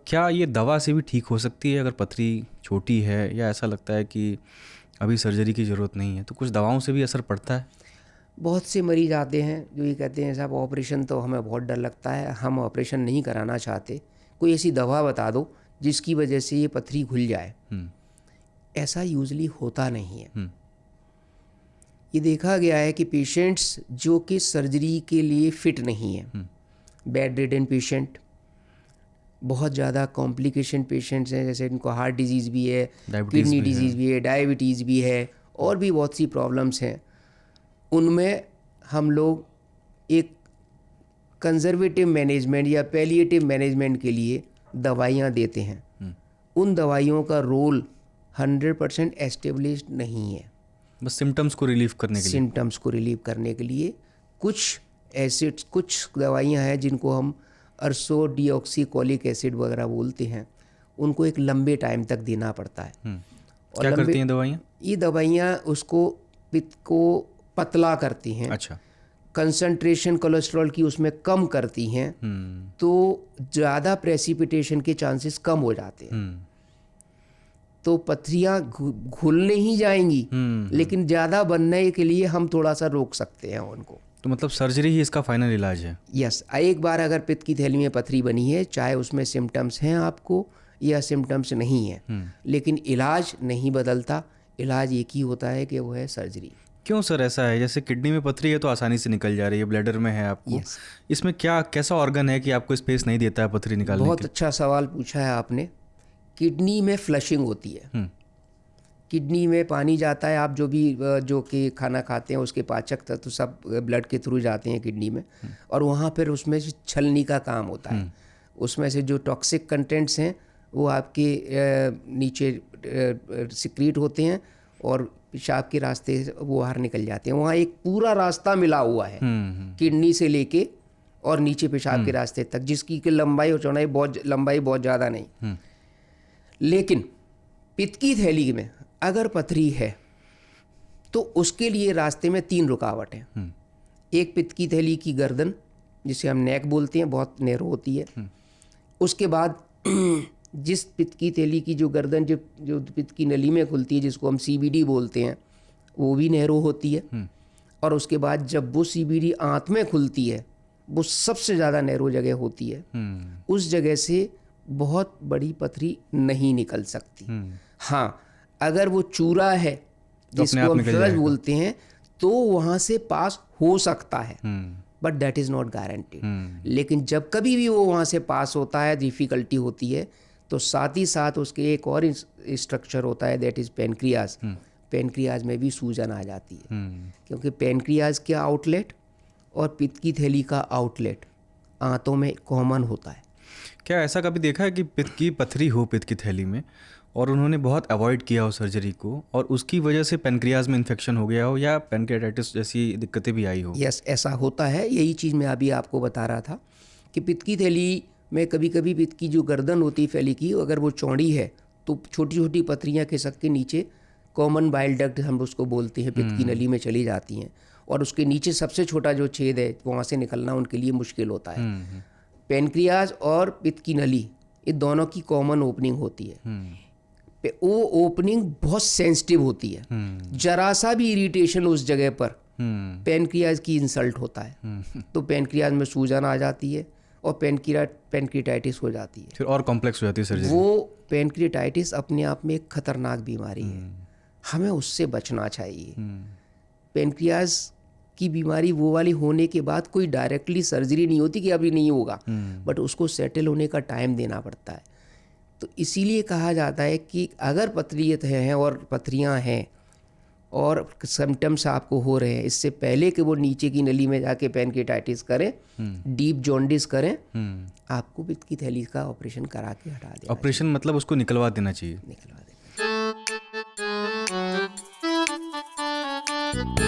क्या ये दवा से भी ठीक हो सकती है अगर पथरी छोटी है, या ऐसा लगता है कि अभी सर्जरी की ज़रूरत नहीं है? तो कुछ दवाओं से भी असर पड़ता है? बहुत से मरीज आते हैं जो ये कहते हैं साहब ऑपरेशन तो हमें बहुत डर लगता है, हम ऑपरेशन नहीं कराना चाहते, कोई ऐसी दवा बता दो जिसकी वजह से ये पथरी खुल जाए। ऐसा यूजली होता नहीं है। ये देखा गया है कि पेशेंट्स जो कि सर्जरी के लिए फिट नहीं है, बेड रिडन पेशेंट, बहुत ज़्यादा कॉम्प्लिकेशन पेशेंट्स हैं, जैसे इनको हार्ट डिजीज़ भी है, किडनी डिजीज़ भी है, डायबिटीज़ भी है, और भी बहुत सी प्रॉब्लम्स हैं, उनमें हम लोग एक कंजर्वेटिव मैनेजमेंट या पैलिएटिव मैनेजमेंट के लिए दवाइयाँ देते हैं। उन दवाइयों का रोल 100% एस्टेब्लिश्ड नहीं है। बस सिम्टम्स को रिलीव करने के लिए। सिम्टम्स को रिलीव करने के लिए कुछ एसिड्स, कुछ दवाइयाँ हैं जिनको हम अर्सो डीऑक्सीकोलिक एसिड वगैरह बोलते हैं, उनको एक लंबे टाइम तक देना पड़ता है। और क्या करती हैं दवाइयाँ? ये दवाइयाँ उसको पित्त को पतला करती हैं। अच्छा। कंसंट्रेशन कोलेस्ट्रॉल की उसमें कम करती हैं, तो ज़्यादा प्रेसिपिटेशन के चांसेस कम हो जाते हैं। तो पथरियाँ घुलने ही जाएंगी, लेकिन ज़्यादा बनने के लिए हम थोड़ा सा रोक सकते हैं उनको। तो मतलब सर्जरी ही इसका फाइनल इलाज है? यस। एक बार अगर पित्त की थैली में पथरी बनी है, चाहे उसमें सिम्टम्स हैं आपको या सिम्टम्स नहीं है, लेकिन इलाज नहीं बदलता। इलाज एक ही होता है कि वो है सर्जरी। क्यों सर ऐसा है? जैसे किडनी में पथरी है तो आसानी से निकल जा रही है, ब्लैडर में है आपको। yes. इसमें क्या, कैसा ऑर्गन है कि आपको स्पेस नहीं देता है पथरी निकालने बहुत के? अच्छा सवाल पूछा है आपने। किडनी में फ्लशिंग होती है। किडनी में पानी जाता है, आप जो कि खाना खाते हैं उसके पाचक तत्व सब ब्लड के थ्रू जाते हैं किडनी में, और वहाँ फिर उसमें से छलनी का काम होता है। उसमें से जो टॉक्सिक कंटेंट्स हैं वो आपके नीचे सिक्रीट होते हैं और पेशाब के रास्ते वो बाहर निकल जाते हैं। वहाँ एक पूरा रास्ता मिला हुआ है किडनी से लेके और नीचे पेशाब के रास्ते तक, जिसकी की लंबाई और चौड़ाई बहुत ज़्यादा नहीं। लेकिन पित्त की थैली में अगर पथरी है तो उसके लिए रास्ते में 3 रुकावट हैं। एक पित्त की थैली की गर्दन, जिसे हम नेक बोलते हैं, बहुत नैरो होती है। उसके बाद जिस पित्त की थैली की जो गर्दन जो पित्त की नली में खुलती है, जिसको हम CBD बोलते हैं, वो भी नैरो होती है। और उसके बाद जब वो CBD आंत में खुलती है, वो सबसे ज़्यादा नैरो जगह होती है। उस जगह से बहुत बड़ी पथरी नहीं निकल सकती। हाँ, अगर वो चूरा है जिसको हम फ्लश बोलते हैं, तो वहाँ से पास हो सकता है, but that is not guaranteed. लेकिन जब कभी भी वो वहाँ से पास होता है, डिफ़िकल्टी होती है, तो साथ ही साथ उसके एक और स्ट्रक्चर होता है, दैट इज़ पेनक्रियाज। पेनक्रियाज में भी सूजन आ जाती है, क्योंकि पेनक्रियाज का आउटलेट और पित्त की थैली का आउटलेट आंतों में कॉमन होता है। क्या ऐसा कभी देखा है कि पित्त की पथरी हो पित्त की थैली में और उन्होंने बहुत अवॉइड किया हो सर्जरी को, और उसकी वजह से पेनक्रियाज में इन्फेक्शन हो गया हो या पेनक्रियाटाइटिस जैसी दिक्कतें भी आई हो? यस, ऐसा होता है। यही चीज़ मैं अभी आपको बता रहा था कि पित्त की थैली में कभी कभी पित्त की जो गर्दन होती है फैली की, अगर वो चौड़ी है तो छोटी छोटी पथरियाँ खिसक के नीचे कॉमन बाइल डक्ट हम उसको बोलते हैं, पित्त की नली में चली जाती हैं, और उसके नीचे सबसे छोटा जो छेद है वहाँ से निकलना उनके लिए मुश्किल होता है। पेनक्रियाज और पित्त की नली, ये दोनों की कॉमन ओपनिंग होती है। वो ओपनिंग बहुत सेंसिटिव होती है। जरा सा भी इरिटेशन उस जगह पर पेनक्रियाज की इंसल्ट होता है, तो पेनक्रियाज में सूजन आ जाती है और पेनक्रियाटाइटिस हो जाती है। फिर और कॉम्प्लेक्स हो जाती है सर्जरी। वो पेनक्रियाटाइटिस अपने आप में एक खतरनाक बीमारी है, हमें उससे बचना चाहिए। पेनक्रियाज की बीमारी वो वाली होने के बाद कोई डायरेक्टली सर्जरी नहीं होती कि अभी नहीं होगा, बट उसको सेटल होने का टाइम देना पड़ता है। तो इसीलिए कहा जाता है कि अगर पथरियत हैं और पथरियां हैं और सिम्टम्स आपको हो रहे हैं, इससे पहले कि वो नीचे की नली में जाके पेनक्रियाटाइटिस करें, डीप जॉन्डिस करें, आपको पित्त की थैली का ऑपरेशन करा के हटा देना। ऑपरेशन मतलब उसको निकलवा देना चाहिए। निकलवा देना।